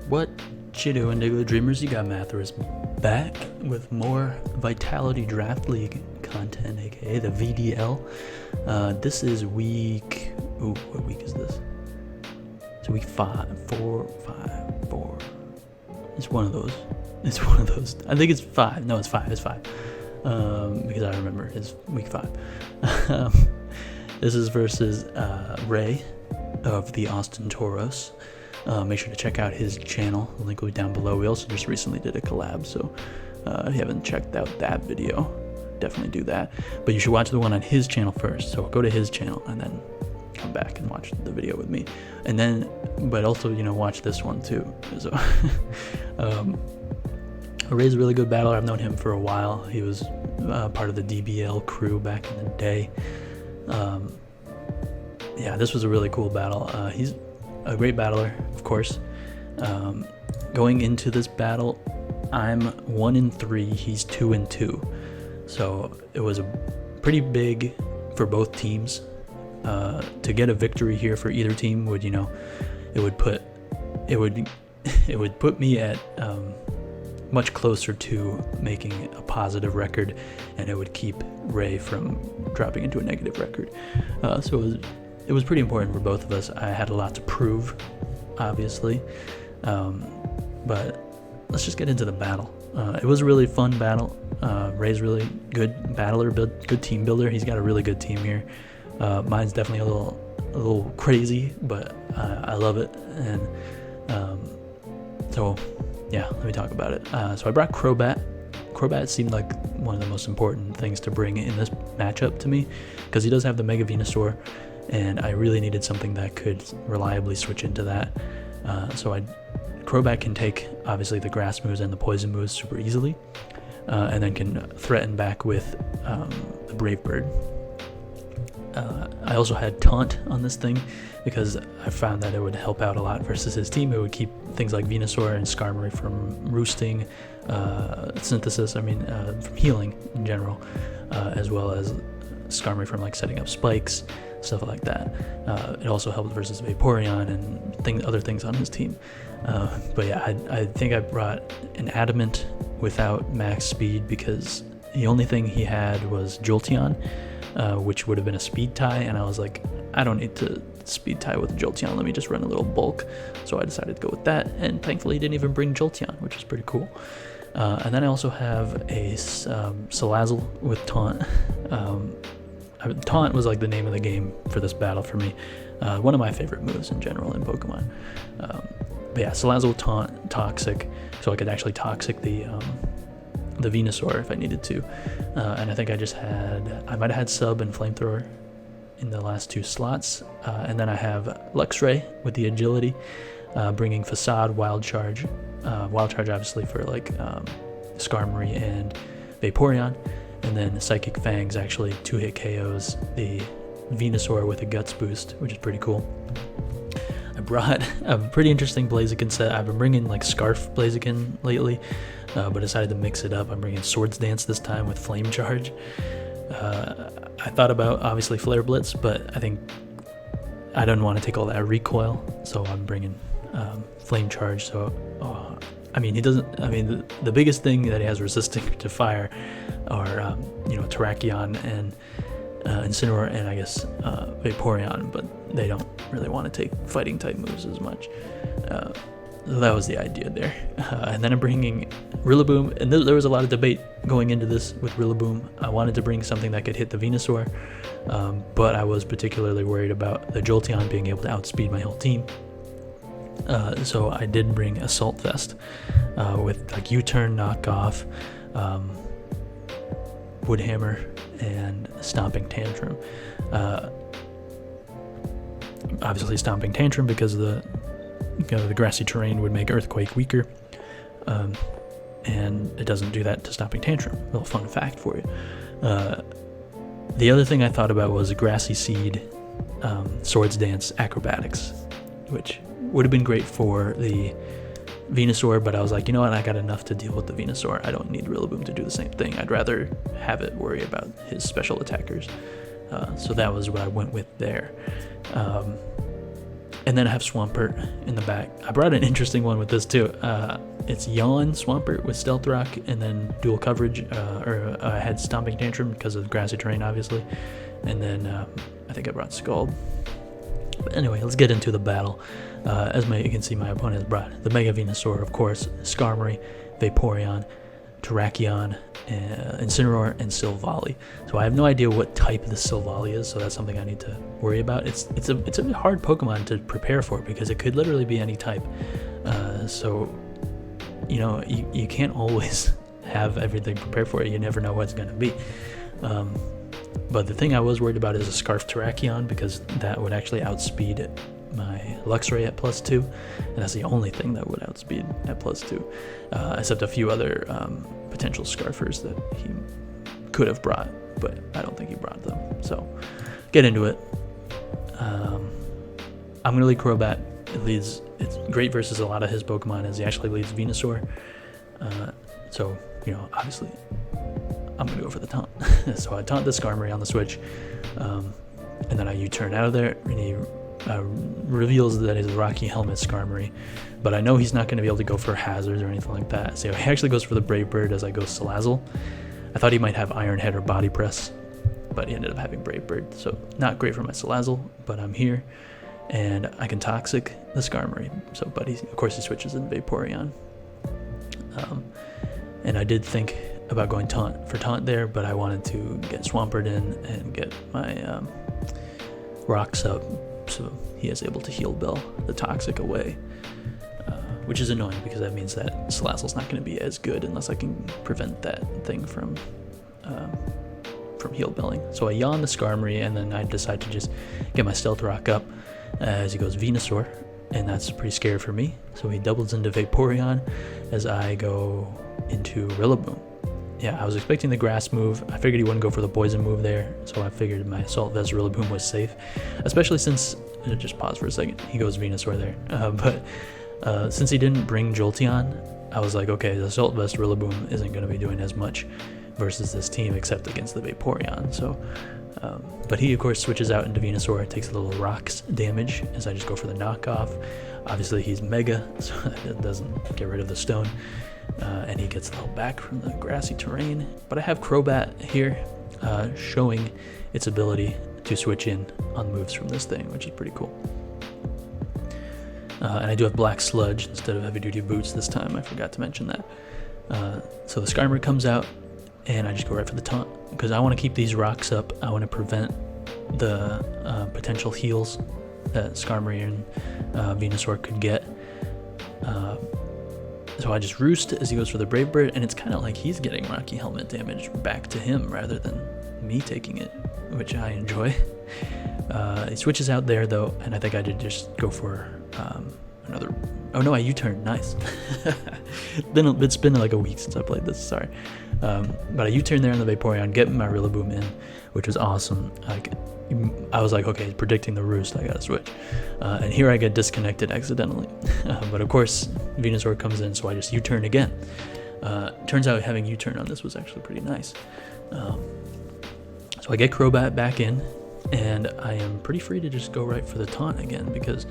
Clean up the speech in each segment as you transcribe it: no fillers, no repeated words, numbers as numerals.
What you doing, Diggletdreamers? You got Mathers back with more Vitality Draft League content, aka the VDL. This is week... Ooh, what week is this? It's week 4. It's one of those. I think it's 5. No, it's 5. It's 5. Because I remember it's week 5. This is versus Ray of the Austin Tauros. Make sure to check out his channel. The link will be down below. We also just recently did a collab, so if you haven't checked out that video, definitely do that. But you should watch the one on his channel first. So go to his channel and then come back and watch the video with me. And then, but also, watch this one too. So, Ray's a really good battler. I've known him for a while. He was part of the DBL crew back in the day. Yeah, this was a really cool battle. He's a great battler, of course. Going into this battle, I'm 1-3, he's 2-2. So it was pretty big for both teams. To get a victory here for either team would, it would put me at much closer to making a positive record, and it would keep Ray from dropping into a negative record. So it was pretty important for both of us. I had a lot to prove, obviously, but let's just get into the battle. It was a really fun battle. Ray's really good battler, good team builder. He's got a really good team here. Mine's definitely a little crazy, but I love it. And so yeah, let me talk about it. So I brought Crobat. Crobat seemed like one of the most important things to bring in this matchup to me, because he does have the Mega Venusaur, and I really needed something that could reliably switch into that. So Crobat can take, obviously, the grass moves and the poison moves super easily, and then can threaten back with the Brave Bird. I also had Taunt on this thing because I found that it would help out a lot versus his team. It would keep things like Venusaur and Skarmory from roosting, Synthesis, from healing in general, as well as Skarmory from setting up spikes, stuff like that. It also helped versus Vaporeon and other things on his team. But yeah, I think I brought an Adamant without max speed because the only thing he had was Jolteon, which would have been a speed tie, and I was like, I don't need to speed tie with Jolteon, let me just run a little bulk. So I decided to go with that, and thankfully he didn't even bring Jolteon, which is pretty cool. And then I also have a Salazzle with Taunt. Taunt was like the name of the game for this battle for me. One of my favorite moves in general in Pokemon. But yeah, Salazzle, Taunt, Toxic, so I could actually Toxic the Venusaur if I needed to. And I think I might have had Sub and Flamethrower in the last 2 slots. And then I have Luxray with the agility, bringing Facade, Wild Charge. Wild Charge obviously for Skarmory and Vaporeon. And then Psychic Fangs actually 2-hit KOs the Venusaur with a Guts boost, which is pretty cool. I brought a pretty interesting Blaziken set. I've been bringing Scarf Blaziken lately, but decided to mix it up. I'm bringing Swords Dance this time with Flame Charge. I thought about obviously Flare Blitz, but I think I don't want to take all that recoil, so I'm bringing Flame Charge. So he doesn't. The biggest thing that he has resisting to fire are Terrakion and Incineroar and I guess Vaporeon, but they don't really want to take fighting type moves as much. So that was the idea there. And then I'm bringing Rillaboom, and there was a lot of debate going into this with Rillaboom. I wanted to bring something that could hit the Venusaur, but I was particularly worried about the Jolteon being able to outspeed my whole team. So I did bring Assault Vest with U-Turn, Knockoff, Wood Hammer, and Stomping Tantrum. Obviously Stomping Tantrum because the grassy terrain would make Earthquake weaker, and it doesn't do that to Stomping Tantrum. A little fun fact for you. The other thing I thought about was Grassy Seed, Swords Dance, Acrobatics, which would have been great for the Venusaur, but I was like, you know what, I got enough to deal with the Venusaur. I don't need Rillaboom to do the same thing. I'd rather have it worry about his special attackers. So that was what I went with there. And then I have Swampert in the back. I brought an interesting one with this too. It's Yawn Swampert with Stealth Rock and then dual coverage, I had Stomping Tantrum because of the grassy terrain, obviously. And then I think I brought Scald. But anyway, let's get into the battle. You can see, my opponent has brought the Mega Venusaur, of course, Skarmory, Vaporeon, Terrakion, Incineroar, and Silvally. So I have no idea what type the Silvally is, so that's something I need to worry about. It's a hard Pokemon to prepare for because it could literally be any type. So you can't always have everything prepared for it. You never know what's going to be. But the thing I was worried about is a Scarf Terrakion, because that would actually outspeed my Luxray at +2, and that's the only thing that would outspeed at +2, except a few other potential Scarfers that he could have brought, but I don't think he brought them. So get into it. I'm going to lead Crobat. It's great versus a lot of his Pokemon, as he actually leads Venusaur. So obviously I'm going to go for the taunt. So I taunt the Skarmory on the switch, and then I U-turn out of there, and he reveals that he's a Rocky Helmet Skarmory, but I know he's not going to be able to go for hazards or anything like that. So he actually goes for the Brave Bird as I go Salazzle. I thought he might have Iron Head or Body Press, but he ended up having Brave Bird, so not great for my Salazzle, but I'm here, and I can Toxic the Skarmory. But of course he switches in Vaporeon. And I did think about going taunt there, but I wanted to get Swampert in and get my rocks up, so he is able to Heal Bell the Toxic away, which is annoying because that means that Salazzle's not going to be as good unless I can prevent that thing from Heal Belling. So I yawn the Skarmory, and then I decide to just get my Stealth Rock up as he goes Venusaur, and that's pretty scary for me. So he doubles into Vaporeon as I go into Rillaboom. Yeah, I was expecting the grass move. I figured he wouldn't go for the poison move there, so I figured my Assault Vest Rillaboom was safe, especially since, just pause for a second, he goes Venusaur there. But since he didn't bring Jolteon, I was like, okay, the Assault Vest Rillaboom isn't going to be doing as much versus this team except against the Vaporeon. So, but he of course switches out into Venusaur, takes a little rocks damage as I just go for the knockoff. Obviously he's Mega, so that doesn't get rid of the stone. And he gets the held back from the grassy terrain. But I have Crobat here, showing its ability to switch in on moves from this thing, which is pretty cool. And I do have Black Sludge instead of Heavy Duty Boots this time. I forgot to mention that. So the Skarmory comes out, and I just go right for the taunt because I want to keep these rocks up. I want to prevent the potential heals that Skarmory and Venusaur could get. So I just roost as he goes for the Brave Bird, and it's kind of like he's getting Rocky Helmet damage back to him rather than me taking it, which I enjoy. He switches out there though, and I think I did just go for another. Oh no, I U-turned. Nice. It's been like a week since I played this. Sorry, but I U-turned there on the Vaporeon, getting my Rillaboom in, which was awesome. I was like, okay, predicting the roost, I gotta switch. And here I get disconnected accidentally. But of course, Venusaur comes in, so I just U-turn again. Turns out having U-turn on this was actually pretty nice. So I get Crobat back in, and I am pretty free to just go right for the taunt again because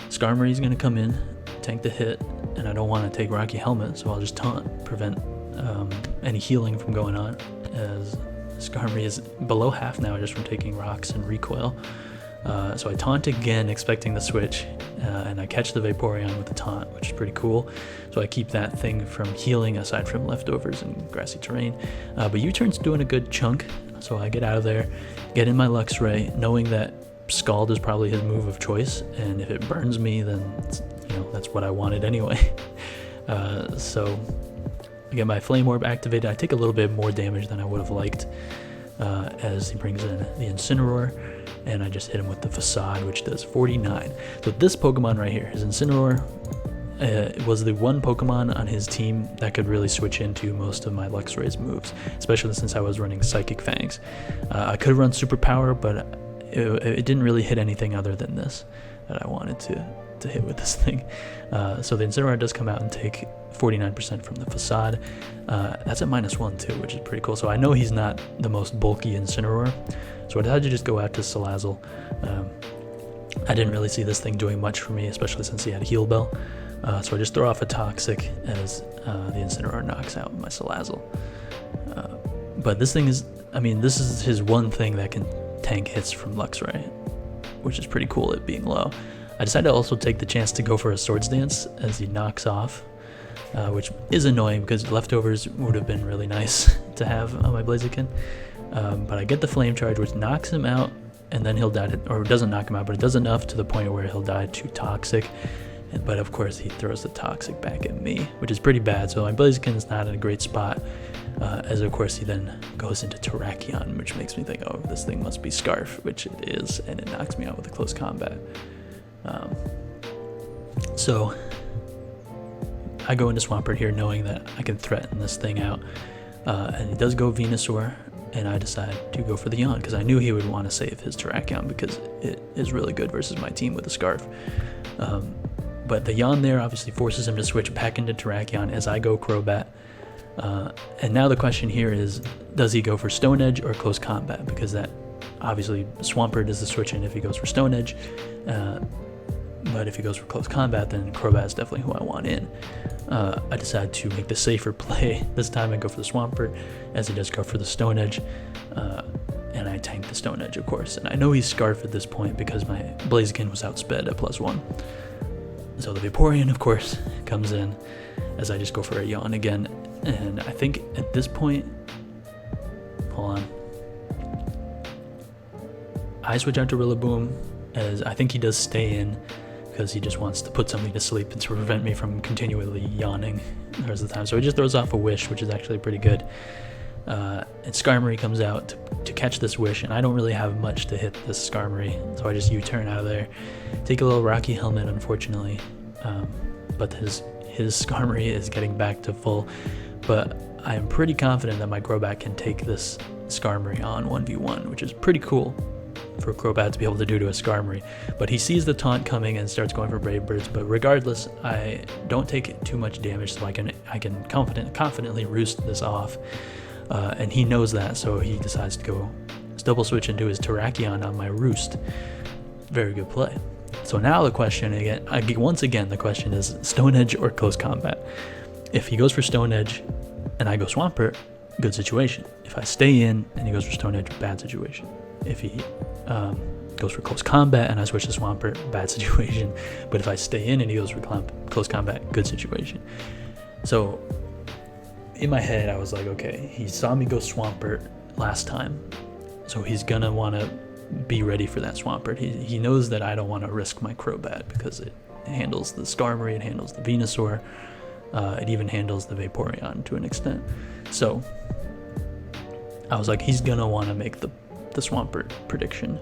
Skarmory's gonna come in, tank the hit, and I don't want to take Rocky Helmet, so I'll just taunt, prevent any healing from going on, as Skarmory is below half now just from taking rocks and recoil. So I taunt again, expecting the switch, and I catch the Vaporeon with the taunt, which is pretty cool. So I keep that thing from healing aside from leftovers and grassy terrain. But U-turn's doing a good chunk, so I get out of there, get in my Luxray, knowing that Scald is probably his move of choice, and if it burns me, then that's what I wanted anyway. So I get my Flame Orb activated. I take a little bit more damage than I would have liked as he brings in the Incineroar, and I just hit him with the Facade, which does 49. So this Pokemon right here, his Incineroar, was the one Pokemon on his team that could really switch into most of my Luxray's moves, especially since I was running Psychic Fangs. I could run Superpower, but it didn't really hit anything other than this that I wanted to hit with this thing. So the Incineroar does come out and take 49% from the Facade. That's at -1 too, which is pretty cool. So I know he's not the most bulky Incineroar, so I decided to just go out to Salazzle. I didn't really see this thing doing much for me, especially since he had a heal bell. So I just throw off a Toxic as the Incineroar knocks out my Salazzle. But this thing is, I mean, this is his one thing that can tank hits from Luxray, which is pretty cool at being low. I decided to also take the chance to go for a Swords Dance as he knocks off, which is annoying because leftovers would have been really nice to have on my Blaziken. But I get the Flame Charge, which knocks him out, and then he'll die, or doesn't knock him out, but it does enough to the point where he'll die to Toxic. But of course he throws the Toxic back at me, which is pretty bad. So my Blaziken is not in a great spot, as of course he then goes into Terrakion, which makes me think, oh, this thing must be Scarf, which it is, and it knocks me out with a close combat. So I go into Swampert here knowing that I can threaten this thing out, and he does go Venusaur, and I decide to go for the Yawn because I knew he would want to save his Terrakion because it is really good versus my team with a Scarf. But the Yawn there obviously forces him to switch back into Terrakion as I go Crobat. And now the question here is, does he go for Stone Edge or Close Combat? Because that obviously Swampert is the switch in if he goes for Stone Edge. But if he goes for Close Combat, then Crobat is definitely who I want in. I decide to make the safer play. This time I go for the Swampert as he does go for the Stone Edge. And I tank the Stone Edge, of course. And I know he's Scarf at this point because my Blaziken was outsped at +1. So the Vaporeon, of course, comes in as I just go for a Yawn again. And I think at this point, hold on, I switch out to Rillaboom as I think he does stay in because he just wants to put something to sleep and to prevent me from continually yawning the rest of the time. So he just throws off a Wish, which is actually pretty good. And Skarmory comes out to catch this Wish, and I don't really have much to hit this Skarmory, so I just U-turn out of there. Take a little Rocky Helmet, unfortunately, but his Skarmory is getting back to full. But I am pretty confident that my Crobat can take this Skarmory on 1v1, which is pretty cool for Crobat to be able to do to a Skarmory. But he sees the taunt coming and starts going for Brave Birds. But regardless, I don't take too much damage, so I can confidently roost this off. And he knows that, so he decides to go double switch into his Terrakion on my Roost. Very good play. So now the question once again, the question is Stone Edge or Close Combat. If he goes for Stone Edge and I go Swampert, good situation. If I stay in and he goes for Stone Edge, bad situation. If he goes for Close Combat and I switch to Swampert, bad situation. But if I stay in and he goes for Close Combat, good situation. So in my head, I was like, okay, he saw me go Swampert last time, so he's gonna want to be ready for that Swampert. He knows that I don't want to risk my Crobat because it handles the Skarmory, it handles the Venusaur, it even handles the Vaporeon to an extent. So I was like, he's gonna want to make the Swampert prediction,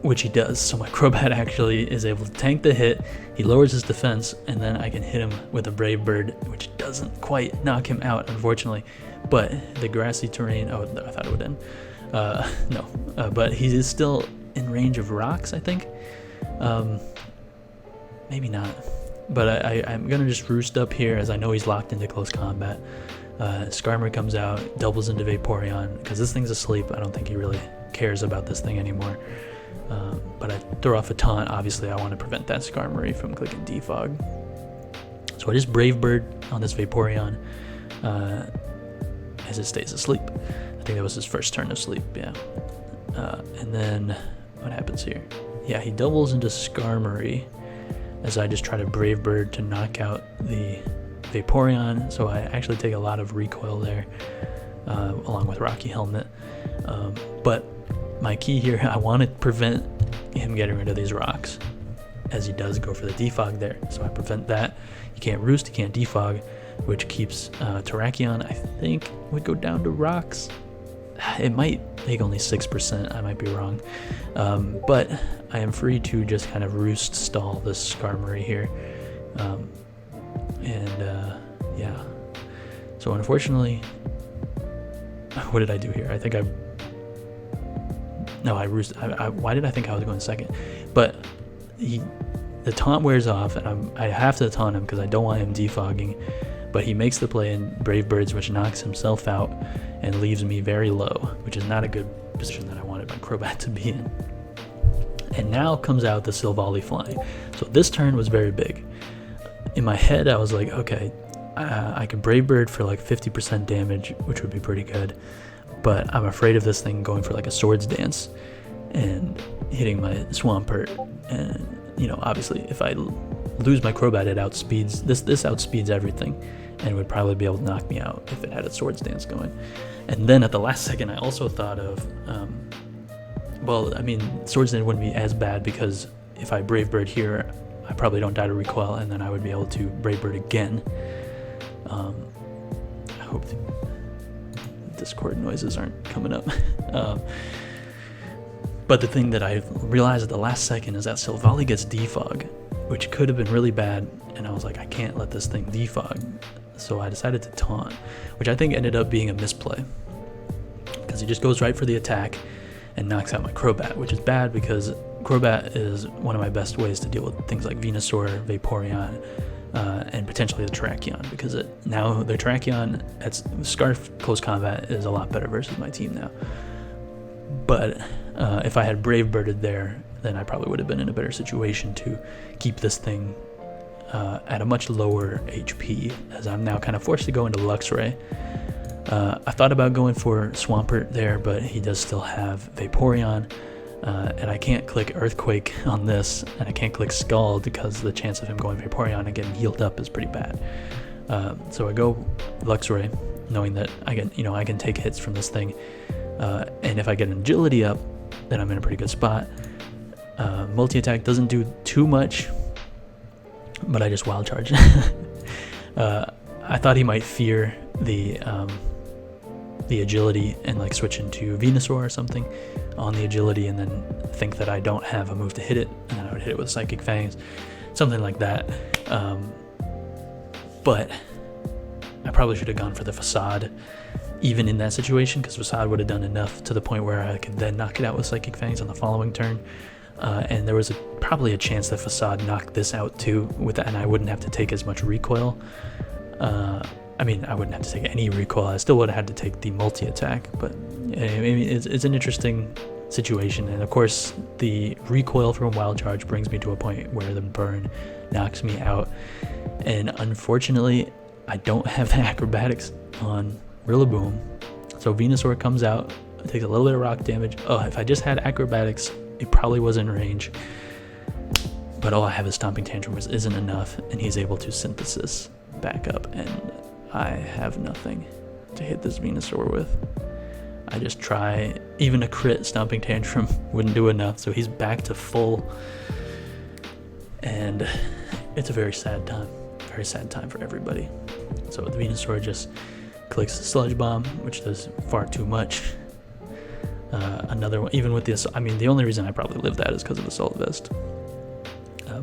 which he does. So my Crobat actually is able to tank the hit. He lowers his defense, and then I can hit him with a Brave Bird, which doesn't quite knock him out, unfortunately. But the grassy terrain, oh, I thought it would end. No, but he is still in range of rocks, I think. Maybe not. But I'm going to just roost up here as I know he's locked into Close Combat. Skarmory comes out, doubles into Vaporeon, because this thing's asleep. I don't think he really cares about this thing anymore. But I throw off a taunt. Obviously, I want to prevent that Skarmory from clicking Defog. So I just Brave Bird on this Vaporeon as it stays asleep. I think that was his first turn of sleep, yeah. And then what happens here? Yeah, he doubles into Skarmory as I just try to Brave Bird to knock out the Vaporeon. So I actually take a lot of recoil there, along with Rocky Helmet. But my key here, I want to prevent him getting rid of these rocks, as he does go for the Defog there. So I prevent that. He can't Roost, he can't Defog, which keeps Terrakion, I think, would go down to rocks. It might take only 6%, I might be wrong. But I am free to just kind of Roost stall this Skarmory here. Yeah. So unfortunately, what did I do here? I think I roosted. Why did I think I was going second? But the taunt wears off, and I have to taunt him because I don't want him defogging. but he makes the play in Brave Birds, which knocks himself out and leaves me very low, which is not a good position that I wanted my Crobat to be in. And now comes out the s2w5 flying. So this turn was very big. In my head, I was like, okay, I can Brave Bird for like 50% damage, which would be pretty good. But I'm afraid of this thing going for like a Swords Dance and hitting my Swampert. And, you know, obviously, if I lose my Crobat, it outspeeds, this outspeeds everything, and would probably be able to knock me out if it had a Swords Dance going. And then at the last second, I also thought of, well, I mean, Swords Dance wouldn't be as bad because if I Brave Bird here, I probably don't die to recoil, and then I would be able to Brave Bird again. I hope the Discord noises aren't coming up. But the thing that I realized at the last second is that s2w5 gets defog, which could have been really bad, and I was like, I can't let this thing defog. So I decided to taunt, which I think ended up being a misplay, because he just goes right for the attack and knocks out my Crobat, which is bad because Crobat is one of my best ways to deal with things like Venusaur, Vaporeon, and potentially the Terrakion, because now the Terrakion at Scarf Close Combat is a lot better versus my team now. But if I had Brave Birded there, then I probably would have been in a better situation to keep this thing at a much lower HP, as I'm now kind of forced to go into Luxray. I thought about going for Swampert there, but he does still have Vaporeon, and I can't click Earthquake on this, and I can't click Scald because the chance of him going Vaporeon and getting healed up is pretty bad. So I go Luxray, knowing that I can take hits from this thing, and if I get an Agility up, then I'm in a pretty good spot. Multi-attack doesn't do too much, but I just Wild Charge. I thought he might fear the Agility and like switch into Venusaur or something on the Agility, and then think that I don't have a move to hit it, and then I would hit it with Psychic Fangs, something like that. But I probably should have gone for the Facade even in that situation, because Facade would have done enough to the point where I could then knock it out with Psychic Fangs on the following turn. And there was probably a chance that Facade knocked this out too, with that, and I wouldn't have to take as much recoil. I mean, I wouldn't have to take any recoil. I still would have had to take the multi-attack, but I mean, it's an interesting situation. And of course, the recoil from Wild Charge brings me to a point where the burn knocks me out. And unfortunately, I don't have the acrobatics on Rillaboom. So Venusaur comes out, takes a little bit of rock damage. Oh, if I just had acrobatics, it probably was in range. But all I have is Stomping Tantrum, which isn't enough, and he's able to synthesis back up, and I have nothing to hit this Venusaur with. I just try, even a crit Stomping Tantrum wouldn't do enough, so he's back to full, and it's a very sad time for everybody. So the Venusaur just clicks Sludge Bomb, which does far too much. Another one, even with this, I mean, the only reason I probably live that is because of Assault Vest.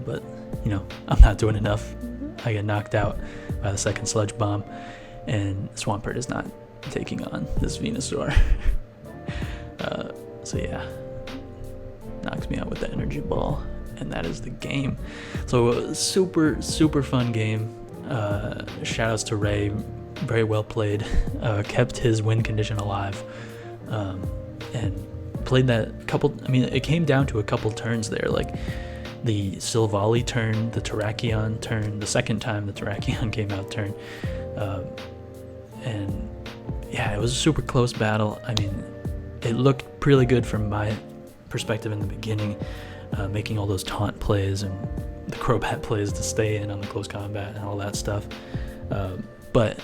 But, you know, I'm not doing enough. I get knocked out by the second Sludge Bomb, and Swampert is not taking on this Venusaur. So yeah, knocks me out with the Energy Ball, and that is the game. So super fun game. Shoutouts to Ray, very well played. Kept his win condition alive, and played that couple. I mean, it came down to a couple turns there, like the s2w5 turn, the Terrakion turn, the second time the Terrakion came out turn, and yeah, it was a super close battle. I mean, it looked really good from my perspective in the beginning, making all those taunt plays and the Crobat plays to stay in on the close combat and all that stuff, but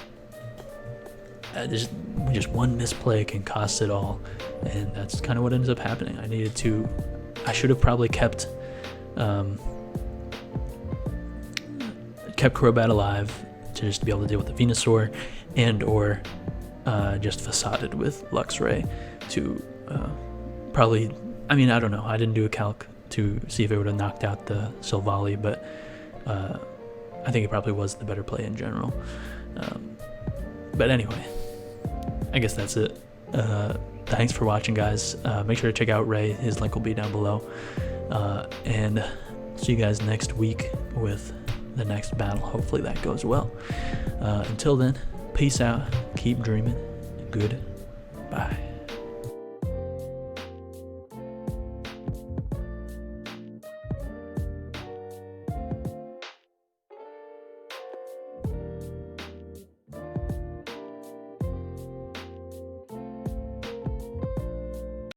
just one misplay can cost it all, and that's kind of what ends up happening. I should have probably kept Crobat alive to just be able to deal with the Venusaur, and or just Facaded with Luxray to probably, I mean, I don't know, I didn't do a calc to see if it would have knocked out the s2w5, but I think it probably was the better play in general. But anyway, I guess that's it. Thanks for watching, guys. Make sure to check out Ray. His link will be down below. And see you guys next week with the next battle. Hopefully that goes well. Until then, peace out, keep dreaming, goodbye.